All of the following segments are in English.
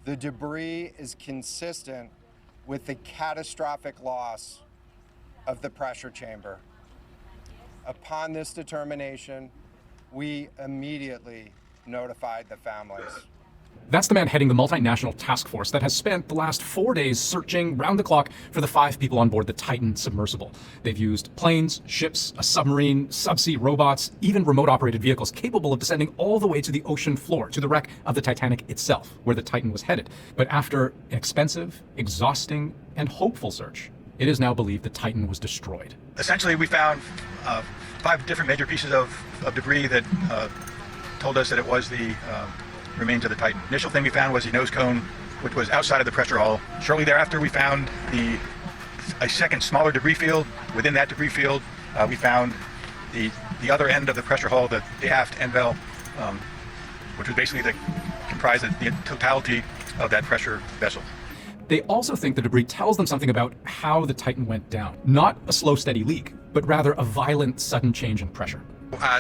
The debris is consistent with the catastrophic loss of the pressure chamber. Upon this determination, we immediately notified the families. That's the man heading the multinational task force that has spent the last 4 days searching round the clock for the 5 people on board the Titan submersible. They've used planes, ships, a submarine, subsea robots, even remote-operated vehicles capable of descending all the way to the ocean floor, to the wreck of the Titanic itself, where the Titan was headed. But after an expensive, exhausting, and hopeful search, it is now believed the Titan was destroyed. Essentially, we found 5 different major pieces of debris that told us that it was the remains of the Titan. Initial thing we found was the nose cone, which was outside of the pressure hull. Shortly thereafter, we found a second smaller debris field. Within that debris field, we found the other end of the pressure hull, the aft end bell, which was basically comprised of the totality of that pressure vessel. They also think the debris tells them something about how the Titan went down. Not a slow, steady leak, but rather a violent, sudden change in pressure.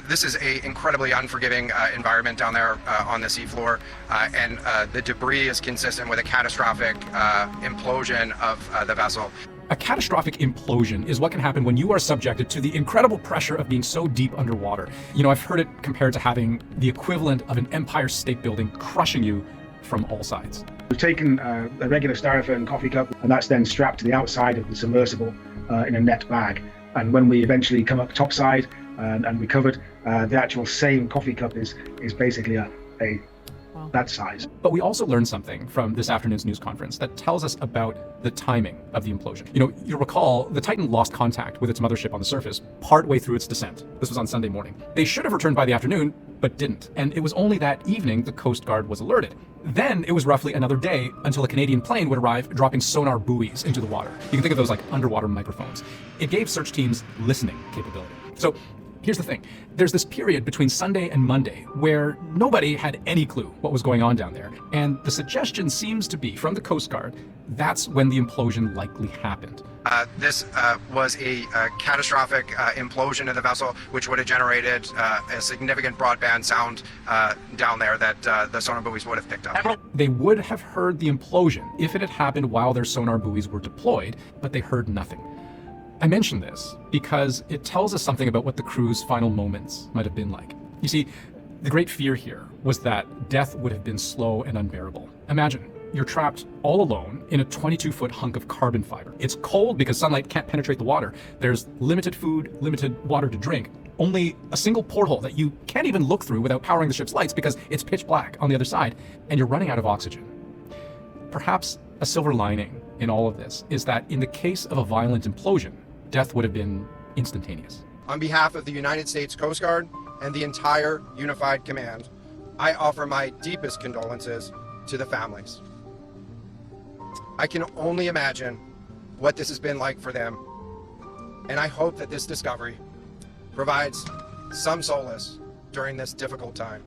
This is an incredibly unforgiving environment down there on the seafloor, and the debris is consistent with a catastrophic implosion of the vessel. A catastrophic implosion is what can happen when you are subjected to the incredible pressure of being so deep underwater. You know, I've heard it compared to having the equivalent of an Empire State Building crushing you from all sides. We've taken a regular styrofoam coffee cup, and that's then strapped to the outside of the submersible in a net bag. And when we eventually come up topside and recovered, the actual same coffee cup is basically that size. But we also learned something from this afternoon's news conference that tells us about the timing of the implosion. You know, you'll recall the Titan lost contact with its mothership on the surface partway through its descent. This was on Sunday morning. They should have returned by the afternoon, but didn't. And it was only that evening the Coast Guard was alerted. Then it was roughly another day until a Canadian plane would arrive, dropping sonar buoys into the water. You can think of those like underwater microphones. It gave search teams listening capability. So here's the thing. There's this period between Sunday and Monday where nobody had any clue what was going on down there. And the suggestion seems to be, from the Coast Guard, that's when the implosion likely happened. This was a catastrophic implosion of the vessel, which would have generated a significant broadband sound down there that the sonar buoys would have picked up. They would have heard the implosion if it had happened while their sonar buoys were deployed, but they heard nothing. I mention this because it tells us something about what the crew's final moments might have been like. You see, the great fear here was that death would have been slow and unbearable. Imagine, you're trapped all alone in a 22-foot hunk of carbon fiber. It's cold because sunlight can't penetrate the water. There's limited food, limited water to drink, only a single porthole that you can't even look through without powering the ship's lights because it's pitch black on the other side, and you're running out of oxygen. Perhaps a silver lining in all of this is that in the case of a violent implosion, death would have been instantaneous. On behalf of the United States Coast Guard and the entire Unified Command, I offer my deepest condolences to the families. I can only imagine what this has been like for them, and I hope that this discovery provides some solace during this difficult time.